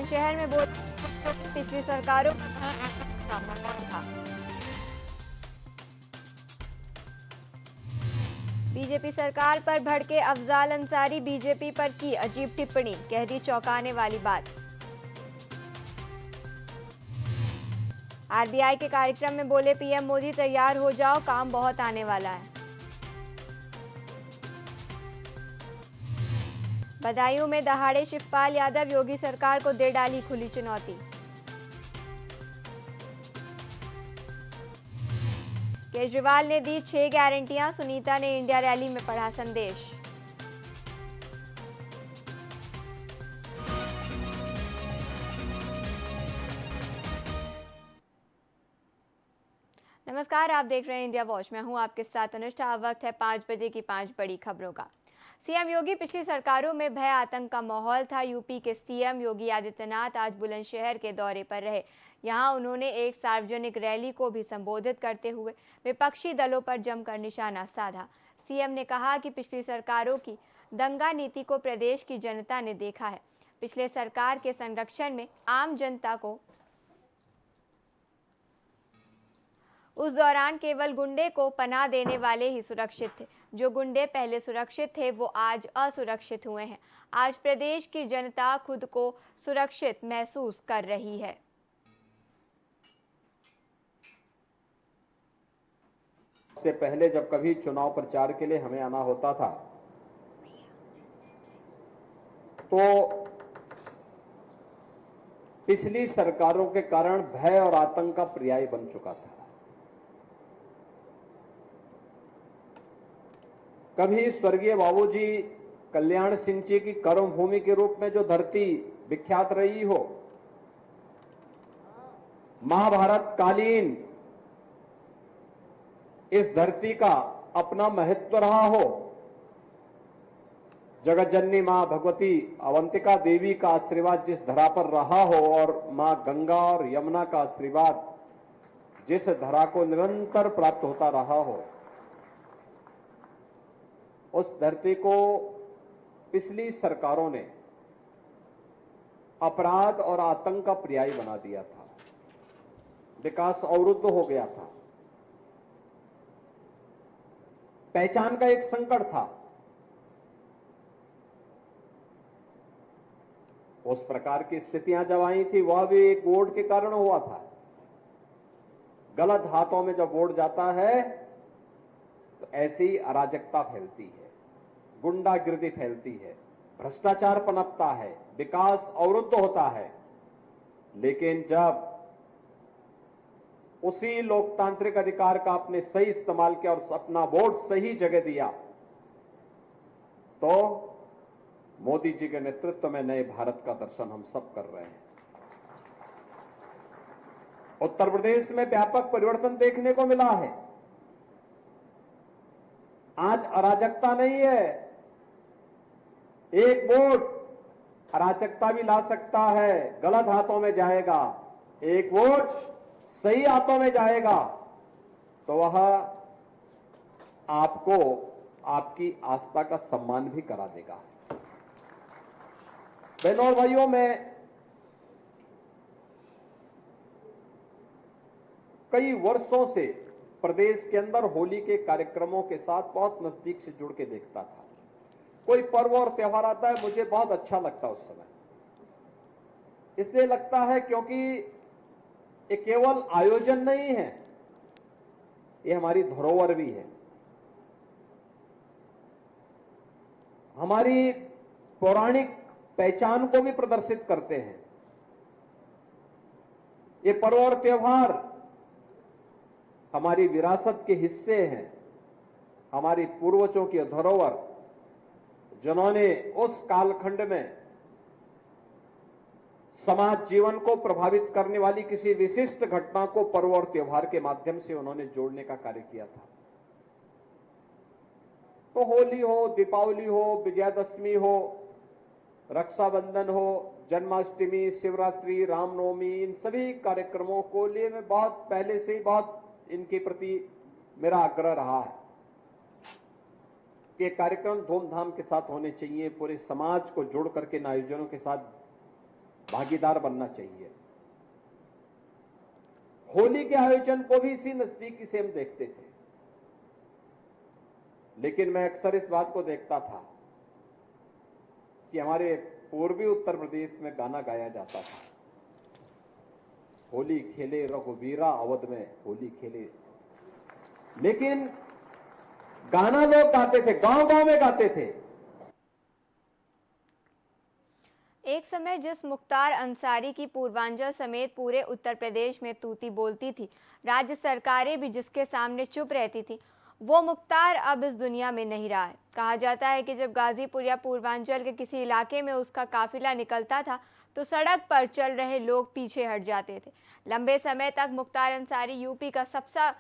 बुलंदशहर में बोल पिछली सरकारों का माहौल था। बीजेपी सरकार पर भड़के अफजाल अंसारी, बीजेपी पर की अजीब टिप्पणी, कह दी चौंकाने वाली बात। आरबीआई के कार्यक्रम में बोले पीएम मोदी, तैयार हो जाओ, काम बहुत आने वाला है। बदायूं में दहाड़े शिवपाल यादव, योगी सरकार को दे डाली खुली चुनौती। केजरीवाल ने दी 6 गारंटियां, सुनीता ने इंडिया रैली में पढ़ा संदेश। नमस्कार, आप देख रहे हैं इंडिया वॉच। मैं हूं आपके साथ अनुष्ठा। वक्त है 5 बजे की 5 बड़ी खबरों का। सीएम योगी, पिछली सरकारों में भय आतंक का माहौल था। यूपी के सीएम योगी आदित्यनाथ आज बुलंदशहर के दौरे पर रहे। यहां उन्होंने एक सार्वजनिक रैली को भी संबोधित करते हुए विपक्षी दलों पर जमकर निशाना साधा। सीएम ने कहा कि पिछली सरकारों की दंगा नीति को प्रदेश की जनता ने देखा है। पिछले सरकार के संरक्षण में आम जनता को उस दौरान केवल गुंडे को पनाह देने वाले ही सुरक्षित थे। जो गुंडे पहले सुरक्षित थे वो आज असुरक्षित हुए हैं। आज प्रदेश की जनता खुद को सुरक्षित महसूस कर रही है। से पहले जब कभी चुनाव प्रचार के लिए हमें आना होता था तो पिछली सरकारों के कारण भय और आतंक का पर्याय बन चुका था। कभी स्वर्गीय बाबूजी कल्याण सिंह जी की कर्मभूमि के रूप में जो धरती विख्यात रही हो, महाभारत कालीन इस धरती का अपना महत्व रहा हो, जगत जननी मां भगवती अवंतिका देवी का आशीर्वाद जिस धरा पर रहा हो और मां गंगा और यमुना का आशीर्वाद जिस धरा को निरंतर प्राप्त होता रहा हो, उस धरती को पिछली सरकारों ने अपराध और आतंक का पर्याय बना दिया था। विकास अवरुद्ध हो गया था। पहचान का एक संकट था। उस प्रकार की स्थितियां जब आई थी वह भी एक वोट के कारण हुआ था। गलत हाथों में जब वोट जाता है तो ऐसी अराजकता फैलती है, गुंडागिर्दी फैलती है, भ्रष्टाचार पनपता है, विकास अवरुद्ध होता है। लेकिन जब उसी लोकतांत्रिक अधिकार का आपने सही इस्तेमाल किया और अपना वोट सही जगह दिया तो मोदी जी के नेतृत्व में नए भारत का दर्शन हम सब कर रहे हैं। उत्तर प्रदेश में व्यापक परिवर्तन देखने को मिला है। आज अराजकता नहीं है। एक वोट अराजकता भी ला सकता है, गलत हाथों में जाएगा। एक वोट सही हाथों में जाएगा तो वह आपको आपकी आस्था का सम्मान भी करा देगा। बहनों और भाइयों, मैं कई वर्षों से प्रदेश के अंदर होली के कार्यक्रमों के साथ बहुत नजदीक से जुड़ के देखता था। कोई पर्व और त्योहार आता है, मुझे बहुत अच्छा लगता है उस समय। इसलिए लगता है क्योंकि ये केवल आयोजन नहीं है, ये हमारी धरोहर भी है, हमारी पौराणिक पहचान को भी प्रदर्शित करते हैं। ये पर्व और त्योहार हमारी विरासत के हिस्से हैं, हमारी पूर्वजों की धरोहर, जिन्होंने उस कालखंड में समाज जीवन को प्रभावित करने वाली किसी विशिष्ट घटना को पर्व और त्योहार के माध्यम से उन्होंने जोड़ने का कार्य किया था। तो होली हो, दीपावली हो, विजयादशमी हो, रक्षाबंधन हो, जन्माष्टमी, शिवरात्रि, रामनवमी, इन सभी कार्यक्रमों को लिए मैं बहुत पहले से ही बहुत इनके प्रति मेरा आग्रह रहा है कि कार्यक्रम धूमधाम के साथ होने चाहिए, पूरे समाज को जोड़ करके इन आयोजनों के साथ भागीदार बनना चाहिए। होली के आयोजन को भी इसी नजदीकी से हम देखते थे, लेकिन मैं अक्सर इस बात को देखता था कि हमारे पूर्वी उत्तर प्रदेश में गाना गाया जाता था, होली खेले रघुवीरा अवध में होली खेले, लेकिन गाना लोग गाते थे, गांव गांव में गाते थे। एक समय जिस मुख्तार अंसारी की पूर्वांचल समेत पूरे उत्तर प्रदेश में तूती बोलती थी, राज्य सरकारें भी जिसके सामने चुप रहती थी, वो मुख्तार अब इस दुनिया में नहीं रहा है। कहा जाता है कि जब गाजीपुर या पूर्वांचल के किसी इलाके में उसका काफिला निकलता था तो सड़क पर चल रहे लोग पीछे हट जाते थे। लंबे समय तक मुख्तार अंसारी यूपी का सबसे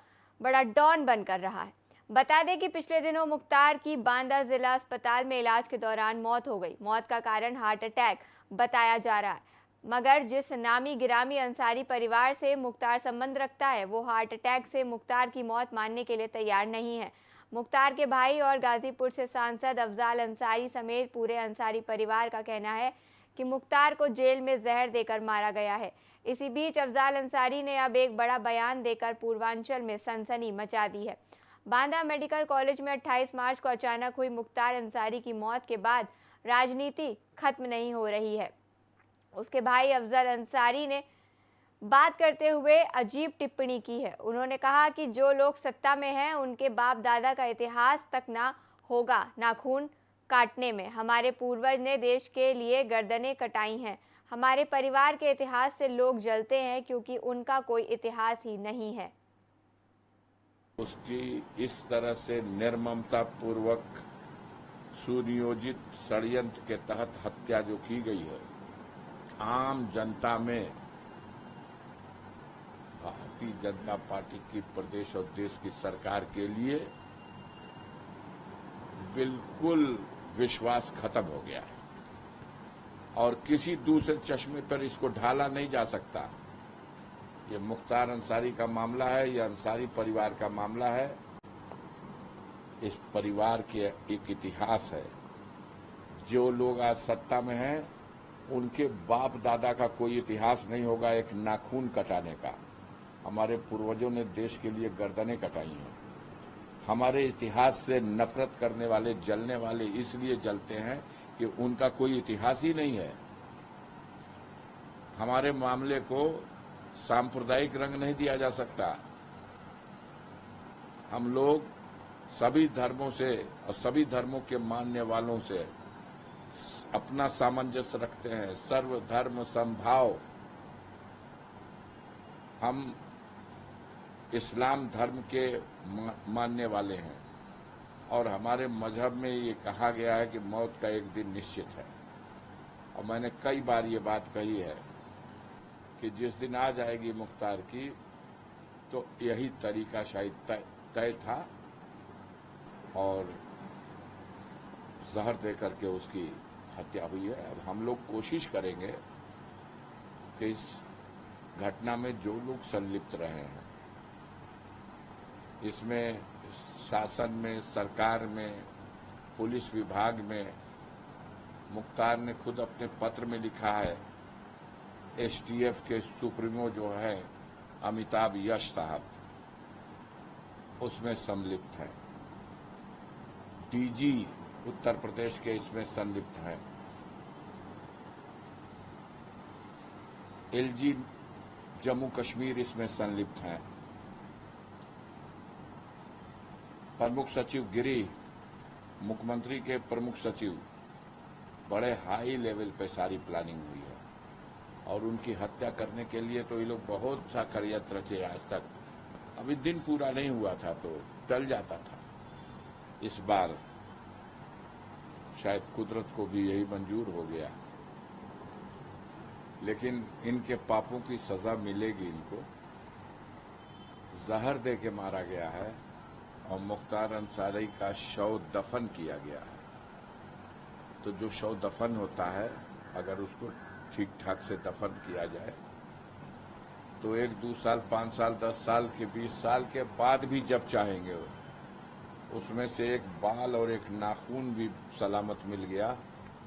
बड़ा डॉन बनकर रहा है। बता दें कि पिछले दिनों मुख्तार की बांदा जिला अस्पताल में इलाज के दौरान मौत हो गई। मौत का कारण हार्ट अटैक बताया जा रहा है, मगर जिस नामी गिरामी अंसारी परिवार से मुख्तार संबंध रखता है, वो हार्ट अटैक से मुख्तार की मौत मानने के लिए तैयार नहीं है। मुख्तार के भाई और गाजीपुर से सांसद अफजाल अंसारी समेत पूरे अंसारी परिवार का कहना है कि मुख्तार को जेल में जहर देकर मारा गया है। इसी बीच अफजाल अंसारी ने अब एक बड़ा बयान देकर पूर्वांचल में सनसनी मचा दी है। बांदा मेडिकल कॉलेज में 28 मार्च को अचानक हुई मुख्तार अंसारी की मौत के बाद राजनीति खत्म नहीं हो रही है। उसके भाई अफजल अंसारी ने बात करते हुए अजीब टिप्पणी की है। उन्होंने कहा कि जो लोग सत्ता में हैं उनके बाप दादा का इतिहास तक ना होगा नाखून काटने में। हमारे पूर्वज ने देश के लिए गर्दनें कटाई हैं। हमारे परिवार के इतिहास से लोग जलते हैं क्योंकि उनका कोई इतिहास ही नहीं है। उसकी इस तरह से निर्ममता पूर्वक सुनियोजित षड्यंत्र के तहत हत्या जो की गई है, आम जनता में भारतीय जनता पार्टी की प्रदेश और देश की सरकार के लिए बिल्कुल विश्वास खत्म हो गया है और किसी दूसरे चश्मे पर इसको ढाला नहीं जा सकता। ये मुख्तार अंसारी का मामला है, यह अंसारी परिवार का मामला है। इस परिवार के एक इतिहास है। जो लोग आज सत्ता में हैं उनके बाप दादा का कोई इतिहास नहीं होगा एक नाखून कटाने का। हमारे पूर्वजों ने देश के लिए गर्दनें कटाई हैं। हमारे इतिहास से नफरत करने वाले, जलने वाले इसलिए जलते हैं कि उनका कोई इतिहास ही नहीं है। हमारे मामले को सांप्रदायिक रंग नहीं दिया जा सकता। हम लोग सभी धर्मों से और सभी धर्मों के मानने वालों से अपना सामंजस्य रखते हैं, सर्वधर्म समभाव। हम इस्लाम धर्म के मानने वाले हैं और हमारे मजहब में ये कहा गया है कि मौत का एक दिन निश्चित है। और मैंने कई बार ये बात कही है कि जिस दिन आ जाएगी मुख्तार की तो यही तरीका शायद तय था और जहर दे करके उसकी हत्या हुई है। अब हम लोग कोशिश करेंगे कि इस घटना में जो लोग संलिप्त रहे हैं, इसमें शासन में, सरकार में, पुलिस विभाग में, मुख्तार ने खुद अपने पत्र में लिखा है, एसटीएफ के सुप्रीमो जो है अमिताभ यश साहब उसमें संलिप्त हैं, डीजी उत्तर प्रदेश के इसमें संलिप्त हैं, एलजी जम्मू कश्मीर इसमें संलिप्त हैं, प्रमुख सचिव गिरी, मुख्यमंत्री के प्रमुख सचिव, बड़े हाई लेवल पे सारी प्लानिंग हुई है और उनकी हत्या करने के लिए तो ये लोग बहुत सा षड्यंत्र रचे आज तक। अभी दिन पूरा नहीं हुआ था तो टल जाता था। इस बार शायद कुदरत को भी यही मंजूर हो गया, लेकिन इनके पापों की सजा मिलेगी। इनको जहर दे के मारा गया है और मुख्तार अंसारी का शव दफन किया गया है। तो जो शव दफन होता है, अगर उसको ठीक ठाक से दफन किया जाए तो 1, 2 साल, 5 साल, 10 साल के 20 साल के बाद भी जब चाहेंगे उसमें से एक बाल और एक नाखून भी सलामत मिल गया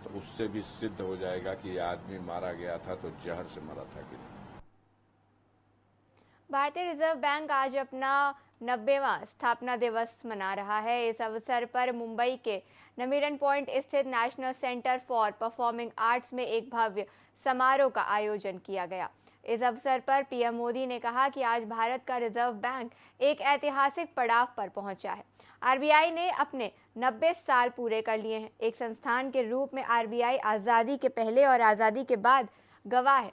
तो उससे भी सिद्ध हो जाएगा कि ये आदमी मारा गया था तो जहर से मरा था कि नहीं। भारतीय रिजर्व बैंक आज अपना 90वां स्थापना दिवस मना रहा है। इस अवसर पर मुंबई के नमीरन पॉइंट स्थित national centre for performing arts में एक भव्य समारोह का आयोजन किया गया। इस अवसर पर पीएम मोदी ने कहा कि आज भारत का रिजर्व बैंक एक ऐतिहासिक पड़ाव पर पहुंचा है। आरबीआई ने अपने 90 साल पूरे कर लिए हैं। एक संस्थान के रूप में आरबीआई आज़ादी के पहले और आज़ादी के बाद गवाह है।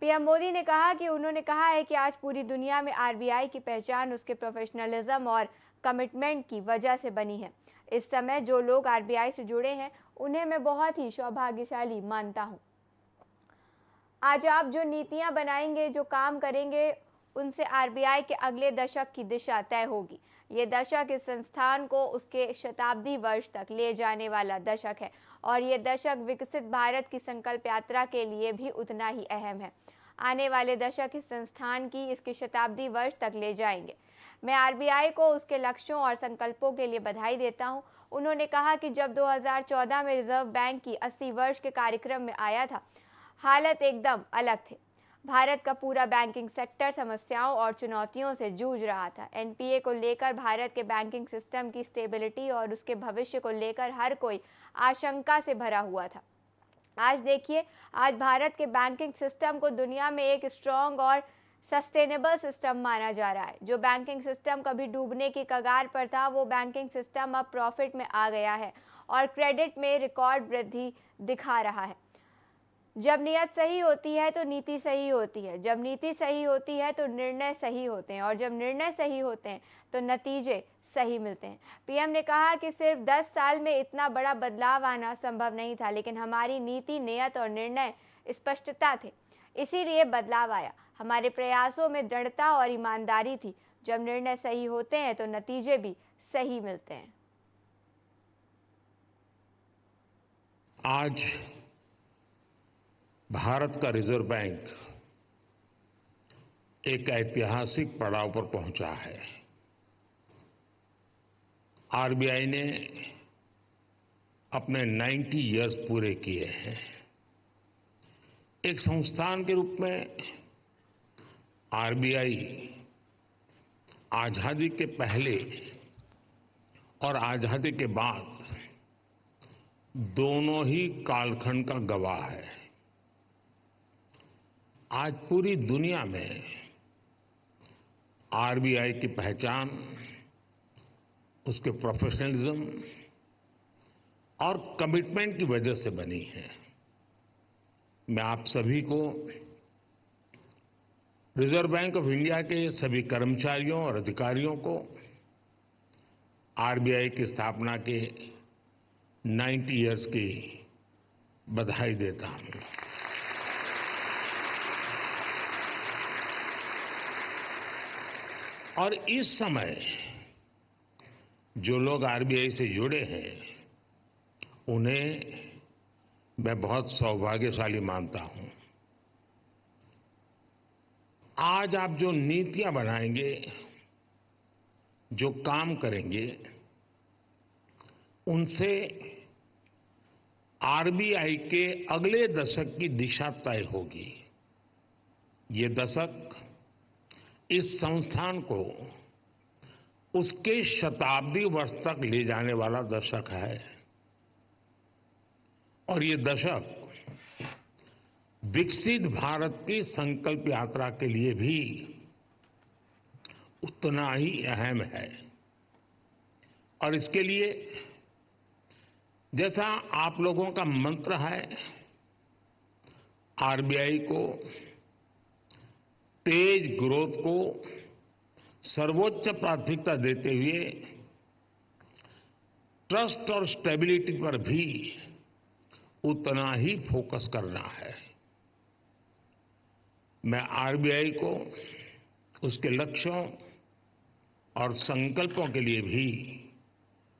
पीएम मोदी ने कहा कि उन्होंने कहा है कि आज पूरी दुनिया में आरबीआई की पहचान उसके प्रोफेशनलिज्म और कमिटमेंट की वजह से बनी है। इस समय जो लोग आरबीआई से जुड़े हैं उन्हें मैं बहुत ही सौभाग्यशाली मानता हूं। आज आप जो नीतियां बनाएंगे, जो काम करेंगे, उनसे आरबीआई के अगले दशक की दिशा तय होगी। ये दशक इस संस्थान को उसके शताब्दी वर्ष तक ले जाने वाला दशक है और ये दशक विकसित भारत की संकल्प यात्रा के लिए भी उतना ही अहम है। आने वाले दशक इस संस्थान की इसके शताब्दी वर्ष तक ले जाएंगे। मैं आरबीआई को उसके लक्ष्यों और संकल्पों के लिए बधाई देता हूं। उन्होंने कहा कि जब 2014 में रिजर्व बैंक की 80 वर्ष के कार्यक्रम में आया था, हालत एकदम अलग थे। भारत का पूरा बैंकिंग सेक्टर समस्याओं और चुनौतियों से जूझ रहा था। एनपीए को लेकर भारत के बैंकिंग सिस्टम की स्टेबिलिटी और उसके भविष्य को लेकर हर कोई आशंका से भरा हुआ था। आज देखिए, आज भारत के बैंकिंग सिस्टम को दुनिया में एक स्ट्रॉन्ग और सस्टेनेबल सिस्टम माना जा रहा है। जो बैंकिंग सिस्टम कभी डूबने की कगार पर था, वो बैंकिंग सिस्टम अब प्रॉफिट में आ गया है और क्रेडिट में रिकॉर्ड वृद्धि दिखा रहा है। जब नीयत सही होती है तो नीति सही होती है, जब नीति सही होती है तो निर्णय सही होते हैं और जब निर्णय सही होते हैं तो नतीजे सही मिलते हैं। पीएम ने कहा कि सिर्फ 10 साल में इतना बड़ा बदलाव आना संभव नहीं था, लेकिन हमारी नीति, नियत और निर्णय स्पष्टता थे, इसीलिए बदलाव आया। हमारे प्रयासों में दृढ़ता और ईमानदारी थी। जब निर्णय सही होते हैं तो नतीजे भी सही मिलते हैं। आज भारत का रिजर्व बैंक एक ऐतिहासिक पड़ाव पर पहुंचा है। आरबीआई ने अपने 90 इयर्स पूरे किए हैं। एक संस्थान के रूप में आरबीआई आजादी के पहले और आजादी के बाद दोनों ही कालखंड का गवाह है। आज पूरी दुनिया में आरबीआई की पहचान उसके प्रोफेशनलिज्म और कमिटमेंट की वजह से बनी है। मैं आप सभी को रिजर्व बैंक ऑफ इंडिया के सभी कर्मचारियों और अधिकारियों को आरबीआई की स्थापना के 90 इयर्स की बधाई देता हूं। और इस समय जो लोग आरबीआई से जुड़े हैं उन्हें मैं बहुत सौभाग्यशाली मानता हूं। आज आप जो नीतियां बनाएंगे, जो काम करेंगे, उनसे आरबीआई के अगले दशक की दिशा तय होगी। ये दशक इस संस्थान को उसके शताब्दी वर्ष तक ले जाने वाला दशक है और ये दशक विकसित भारत की संकल्प यात्रा के लिए भी उतना ही अहम है। और इसके लिए जैसा आप लोगों का मंत्र है, आरबीआई को तेज ग्रोथ को सर्वोच्च प्राथमिकता देते हुए ट्रस्ट और स्टेबिलिटी पर भी उतना ही फोकस करना है। मैं आरबीआई को उसके लक्ष्यों और संकल्पों के लिए भी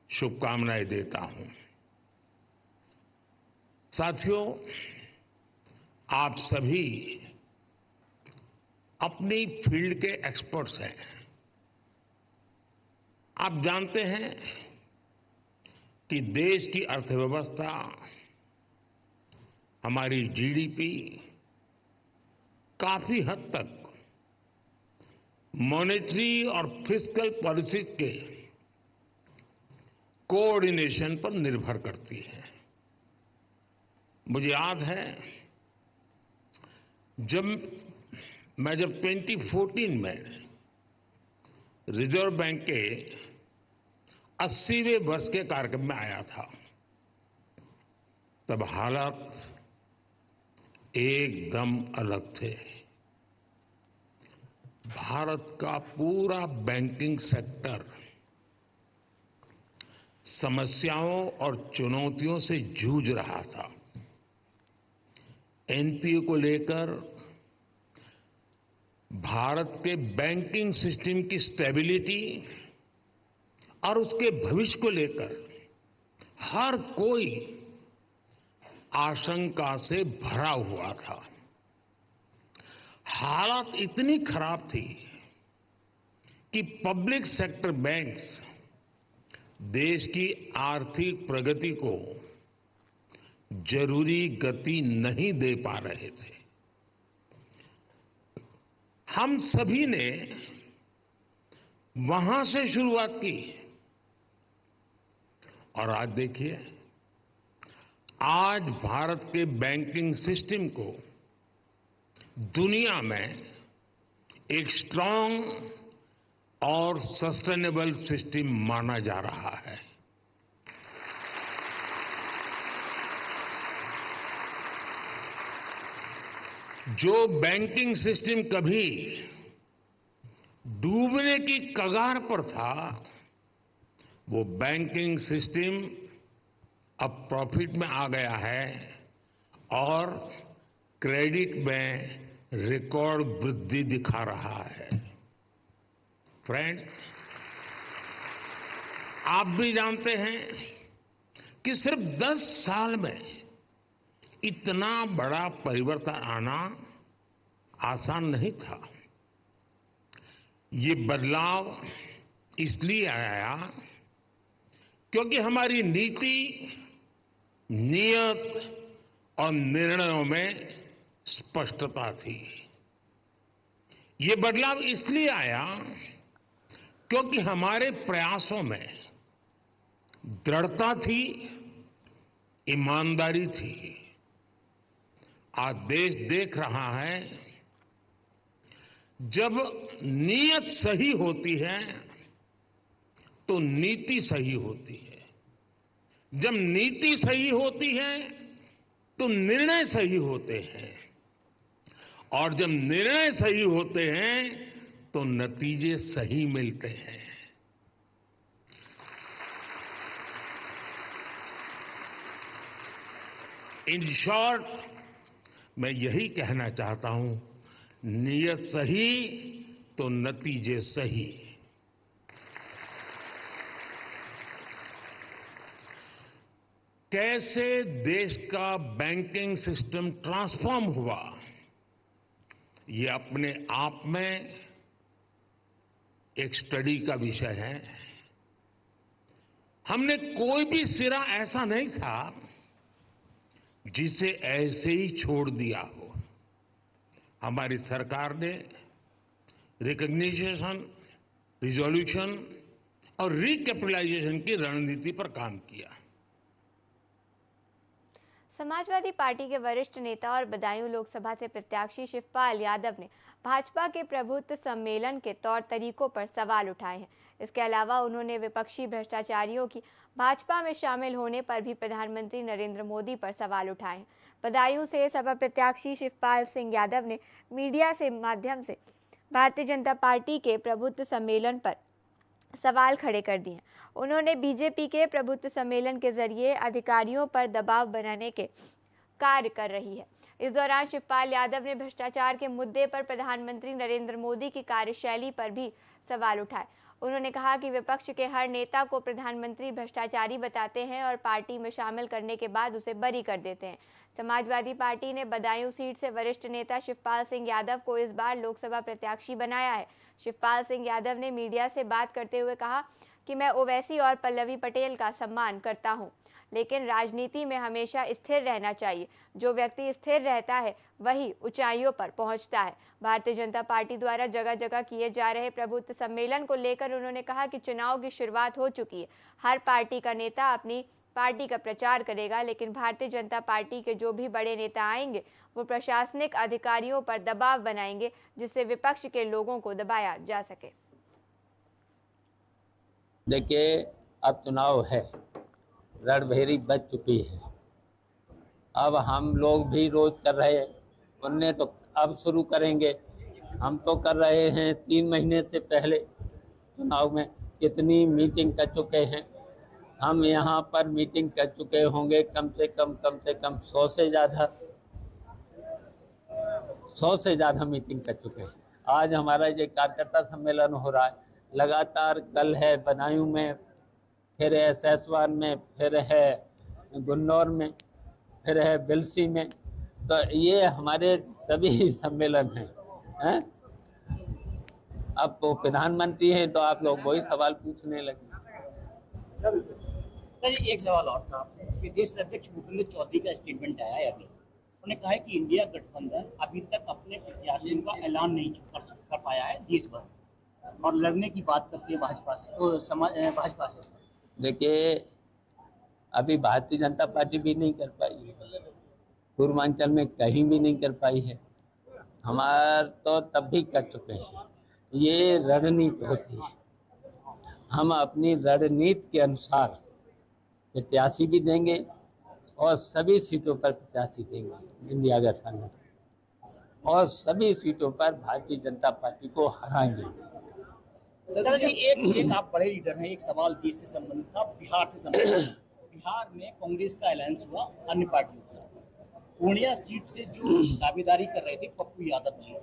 शुभकामनाएं देता हूं। साथियों, आप सभी अपनी फील्ड के एक्सपर्ट्स हैं। आप जानते हैं कि देश की अर्थव्यवस्था हमारी जीडीपी काफी हद तक मॉनेटरी और फिस्कल पॉलिसीज के कोऑर्डिनेशन पर निर्भर करती है। मुझे याद है जब 2014 में रिजर्व बैंक के 80वें वर्ष के कार्यक्रम में आया था, तब हालात एकदम अलग थे। भारत का पूरा बैंकिंग सेक्टर समस्याओं और चुनौतियों से जूझ रहा था। एनपीए को लेकर भारत के बैंकिंग सिस्टम की स्टेबिलिटी और उसके भविष्य को लेकर हर कोई आशंका से भरा हुआ था। हालात इतनी खराब थी कि पब्लिक सेक्टर बैंक्स देश की आर्थिक प्रगति को जरूरी गति नहीं दे पा रहे थे। हम सभी ने वहां से शुरुआत की और आज देखिए, आज भारत के बैंकिंग सिस्टम को दुनिया में एक स्ट्रांग और सस्टेनेबल सिस्टम माना जा रहा है। जो बैंकिंग सिस्टम कभी डूबने की कगार पर था, वो बैंकिंग सिस्टम अब प्रॉफिट में आ गया है और क्रेडिट में रिकॉर्ड वृद्धि दिखा रहा है। फ्रेंड्स, आप भी जानते हैं कि सिर्फ 10 साल में इतना बड़ा परिवर्तन आना आसान नहीं था। ये बदलाव इसलिए आया क्योंकि हमारी नीति, नियत और निर्णयों में स्पष्टता थी। ये बदलाव इसलिए आया क्योंकि हमारे प्रयासों में दृढ़ता थी, ईमानदारी थी। आज देश देख रहा है, जब नीयत सही होती है तो नीति सही होती है। जब नीति सही होती है तो निर्णय सही होते हैं और जब निर्णय सही होते हैं तो नतीजे सही मिलते हैं। इन शॉर्ट, मैं यही कहना चाहता हूं, नीयत सही तो नतीजे सही। कैसे देश का बैंकिंग सिस्टम ट्रांसफॉर्म हुआ, ये अपने आप में एक स्टडी का विषय है। हमने कोई भी सिरा ऐसा नहीं था जिसे ऐसे ही छोड़ दिया हो। हमारी सरकार ने रिकॉग्निशन, रिजोल्यूशन और रिकैपिटलाइजेशन की रणनीति पर काम किया। समाजवादी पार्टी के वरिष्ठ नेता और बदायूं लोकसभा से प्रत्याशी शिवपाल यादव ने भाजपा के प्रभुत्व सम्मेलन के तौर तरीकों पर सवाल उठाए हैं। इसके अलावा उन्होंने विपक्षी भ्रष्टाचारियों की भाजपा में शामिल होने पर भी प्रधानमंत्री नरेंद्र मोदी पर सवाल उठाए हैं। बदायूं से सपा प्रत्याशी शिवपाल सिंह यादव ने मीडिया से माध्यम से भारतीय जनता पार्टी के प्रभुत्व सम्मेलन पर सवाल खड़े कर दिए। उन्होंने बीजेपी के प्रभुत्व सम्मेलन के जरिए अधिकारियों पर दबाव बनाने के कार्य कर रही है। इस दौरान शिवपाल यादव ने भ्रष्टाचार के मुद्दे पर प्रधानमंत्री नरेंद्र मोदी की कार्यशैली पर भी सवाल उठाए। उन्होंने कहा कि विपक्ष के हर नेता को प्रधानमंत्री भ्रष्टाचारी बताते हैं और पार्टी में शामिल करने के बाद उसे बरी कर देते हैं। समाजवादी पार्टी ने बदायूं सीट से वरिष्ठ नेता शिवपाल सिंह यादव को इस बार लोकसभा प्रत्याशी बनाया है। शिवपाल सिंह यादव ने मीडिया से बात करते हुए कहा कि मैं ओवैसी और पल्लवी पटेल का सम्मान करता हूं, लेकिन राजनीति में हमेशा स्थिर रहना चाहिए। जो व्यक्ति स्थिर रहता है वही ऊंचाइयों पर पहुंचता है। भारतीय जनता पार्टी द्वारा जगह जगह किए जा रहे प्रबुद्ध सम्मेलन को लेकर उन्होंने कहा कि चुनाव की शुरुआत हो चुकी है। हर पार्टी का नेता अपनी पार्टी का प्रचार करेगा, लेकिन भारतीय जनता पार्टी के जो भी बड़े नेता आएंगे वो प्रशासनिक अधिकारियों पर दबाव बनाएंगे, जिससे विपक्ष के लोगों को दबाया जा सके। देखिए, अब चुनाव है, रणभेरी बज चुकी है। अब हम लोग भी रोज कर रहे हैं, उनने तो अब शुरू करेंगे। हम तो कर रहे हैं 3 महीने से पहले चुनाव में कितनी मीटिंग कर चुके हैं। हम यहाँ पर मीटिंग कर चुके होंगे कम से कम 100 से ज़्यादा मीटिंग कर चुके हैं। आज हमारा ये कार्यकर्ता सम्मेलन हो रहा है, लगातार कल है बदायूं में, फिर है सैसवान में, फिर है गुन्नौर में, फिर है बिलसी में। तो ये हमारे सभी सम्मेलन हैं। अब वो प्रधानमंत्री हैं तो आप लोग वही सवाल पूछने लगे। एक सवाल और था कि देश अध्यक्ष भूपेंद्र चौधरी का स्टेटमेंट आया है अभी। उन्होंने कहा है कि इंडिया गठबंधन अभी तक अपने प्रत्याशियों का ऐलान नहीं कर पाया है देश भर, और लड़ने की बात करती है भाजपा से। देखिए, अभी भारतीय जनता पार्टी भी नहीं कर पाई है, पूर्वांचल में कहीं भी नहीं कर पाई है। हमारा तो तब भी कर चुके हैं। ये रणनीति होती है, हम अपनी रणनीति के अनुसार प्रत्याशी भी देंगे और सभी सीटों पर प्रत्याशी देंगे इंडिया गठबंधन, और सभी सीटों पर भारतीय जनता पार्टी को हराएंगे। दादा जी, एक आप बड़े लीडर हैं। एक सवाल देश से संबंधित था, बिहार से संबंधित। बिहार में कांग्रेस का अलायंस हुआ अन्य पार्टियों के साथ। पूर्णिया सीट से जो दावेदारी कर रहे थे पप्पू यादव जी,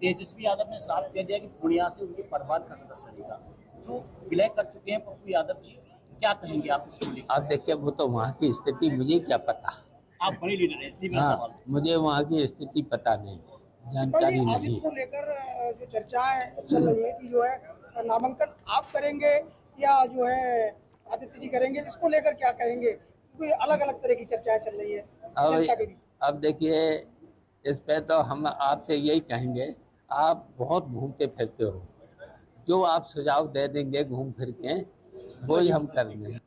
तेजस्वी यादव ने साफ कह दिया कि पूर्णिया से उनके परिवार का सदस्य रहेगा। जो विलय कर चुके हैं पप्पू यादव जी, क्या कहेंगे आप इसको लेकर? आप देखिए, वो तो वहाँ की स्थिति मुझे क्या पता। आप बड़े लीडर हैं इसलिए मेरा सवाल। मुझे वहाँ की स्थिति पता नहीं, जानकारी नहीं। को लेकर जो चर्चाएं चल रही है कि जो है नामांकन आप करेंगे या जो है आदित्य जी करेंगे, इसको लेकर क्या कहेंगे? क्योंकि अलग अलग तरह की चर्चाएं चल रही है। अब देखिए, इस पे तो हम आपसे यही कहेंगे, आप बहुत घूमते फिरते हो, जो आप सुझाव दे देंगे घूम फिर के वही हम करेंगे।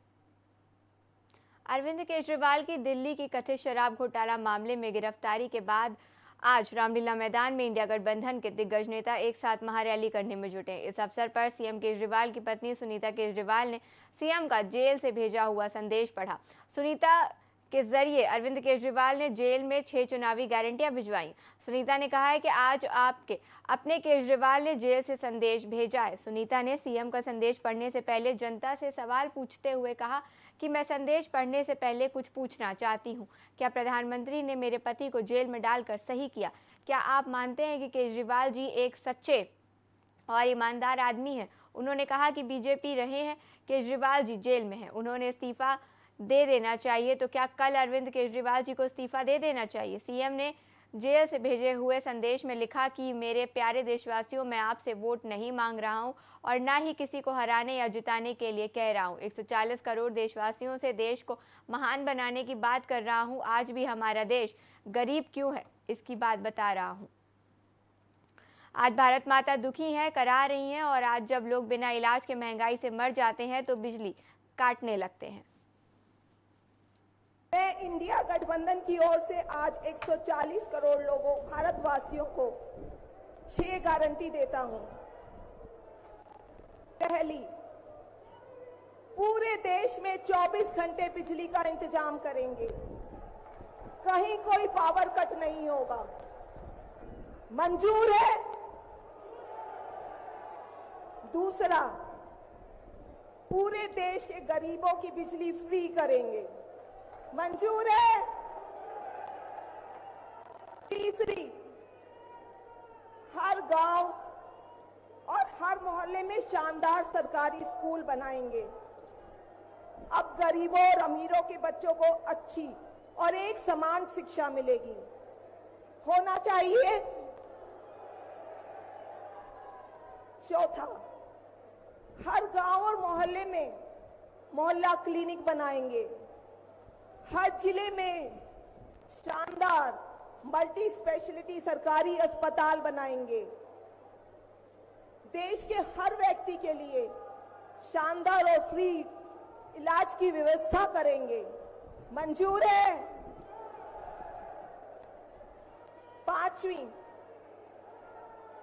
अरविंद केजरीवाल की दिल्ली की कथित शराब घोटाला मामले में गिरफ्तारी के बाद आज रामलीला मैदान में इंडिया गठबंधन के दिग्गज नेता एक साथ महारैली करने में जुटे। इस अवसर पर सीएम केजरीवाल की पत्नी सुनीता केजरीवाल ने सीएम का जेल से भेजा हुआ संदेश पढ़ा। सुनीता के जरिए अरविंद केजरीवाल ने जेल में 6 चुनावी गारंटियां भिजवाई। सुनीता ने कहा है कि आज आपके अपने केजरीवाल ने जेल से संदेश भेजा है। सुनीता ने सीएम का संदेश पढ़ने से पहले जनता से सवाल पूछते हुए कहा कि मैं संदेश पढ़ने से पहले कुछ पूछना चाहती हूं। क्या प्रधानमंत्री ने मेरे पति को जेल में डालकर सही किया? क्या आप मानते हैं कि केजरीवाल जी एक सच्चे और ईमानदार आदमी हैं? उन्होंने कहा कि बीजेपी रहे हैं, केजरीवाल जी जेल में हैं, उन्होंने इस्तीफा दे देना चाहिए। तो क्या कल अरविंद केजरीवाल जी को इस्तीफा दे देना चाहिए? सीएम ने जेल से भेजे हुए संदेश में लिखा कि मेरे प्यारे देशवासियों, मैं आपसे वोट नहीं मांग रहा हूं और ना ही किसी को हराने या जिताने के लिए कह रहा हूं। 140 करोड़ देशवासियों से देश को महान बनाने की बात कर रहा हूं। आज भी हमारा देश गरीब क्यों है, इसकी बात बता रहा हूं। आज भारत माता दुखी है, करा रही हैं, और आज जब लोग बिना इलाज के महंगाई से मर जाते हैं तो बिजली काटने लगते हैं। मैं इंडिया गठबंधन की ओर से आज 140 करोड़ लोगों भारतवासियों को 6 गारंटी देता हूं। पहली, पूरे देश में 24 घंटे बिजली का इंतजाम करेंगे, कहीं कोई पावर कट नहीं होगा। मंजूर है? दूसरा, पूरे देश के गरीबों की बिजली फ्री करेंगे, मंजूर है? तीसरी, हर गांव और हर मोहल्ले में शानदार सरकारी स्कूल बनाएंगे। अब गरीबों और अमीरों के बच्चों को अच्छी और एक समान शिक्षा मिलेगी, होना चाहिए। चौथा, हर गांव और मोहल्ले में मोहल्ला क्लिनिक बनाएंगे, हर जिले में शानदार मल्टी स्पेशलिटी सरकारी अस्पताल बनाएंगे। देश के हर व्यक्ति के लिए शानदार और फ्री इलाज की व्यवस्था करेंगे। मंजूर है? 5वीं,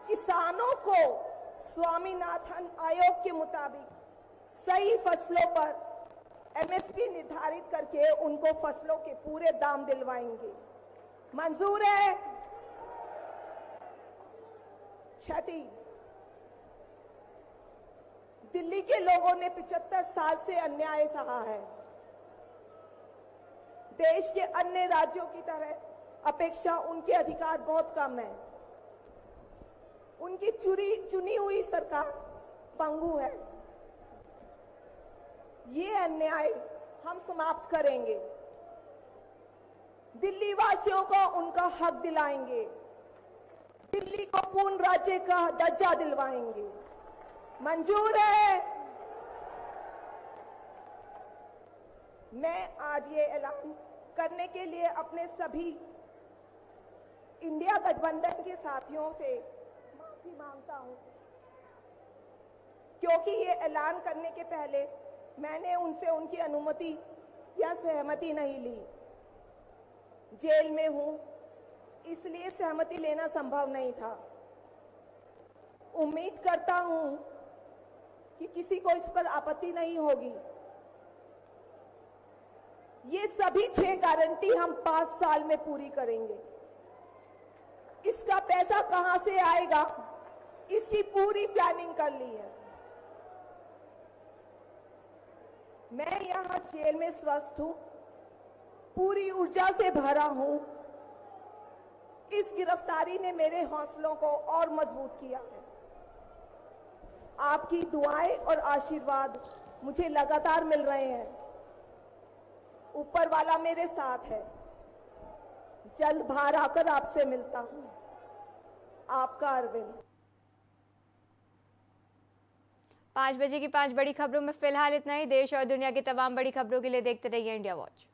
किसानों को स्वामीनाथन आयोग के मुताबिक सही फसलों पर एमएसपी निर्धारित करके उनको फसलों के पूरे दाम दिलवाएंगे। मंजूर है? 6ठी, दिल्ली के लोगों ने 75 साल से अन्याय सहा है। देश के अन्य राज्यों की तरह अपेक्षा उनके अधिकार बहुत कम है। उनकी चुनी हुई सरकार पंगु है। ये अन्याय हम समाप्त करेंगे। दिल्ली वासियों को उनका हक दिलाएंगे। दिल्ली को पूर्ण राज्य का दर्जा दिलवाएंगे। मंजूर है? मैं आज ये ऐलान करने के लिए अपने सभी इंडिया गठबंधन के साथियों से माफी मांगता हूं, क्योंकि ये ऐलान करने के पहले मैंने उनसे उनकी अनुमति या सहमति नहीं ली। जेल में हूं, इसलिए सहमति लेना संभव नहीं था। उम्मीद करता हूं कि किसी को इस पर आपत्ति नहीं होगी। ये सभी 6 गारंटी हम 5 साल में पूरी करेंगे। इसका पैसा कहां से आएगा, इसकी पूरी प्लानिंग कर ली है। मैं यहां जेल में स्वस्थ हूं, पूरी ऊर्जा से भरा हूं। इस गिरफ्तारी ने मेरे हौसलों को और मजबूत किया है। आपकी दुआएं और आशीर्वाद मुझे लगातार मिल रहे हैं। ऊपर वाला मेरे साथ है। जल्द बाहर आकर आपसे मिलता हूं। आपका अरविंद। 5 बजे की 5 बड़ी खबरों में फिलहाल इतना ही। देश और दुनिया की तमाम बड़ी खबरों के लिए देखते रहिए इंडिया वॉच।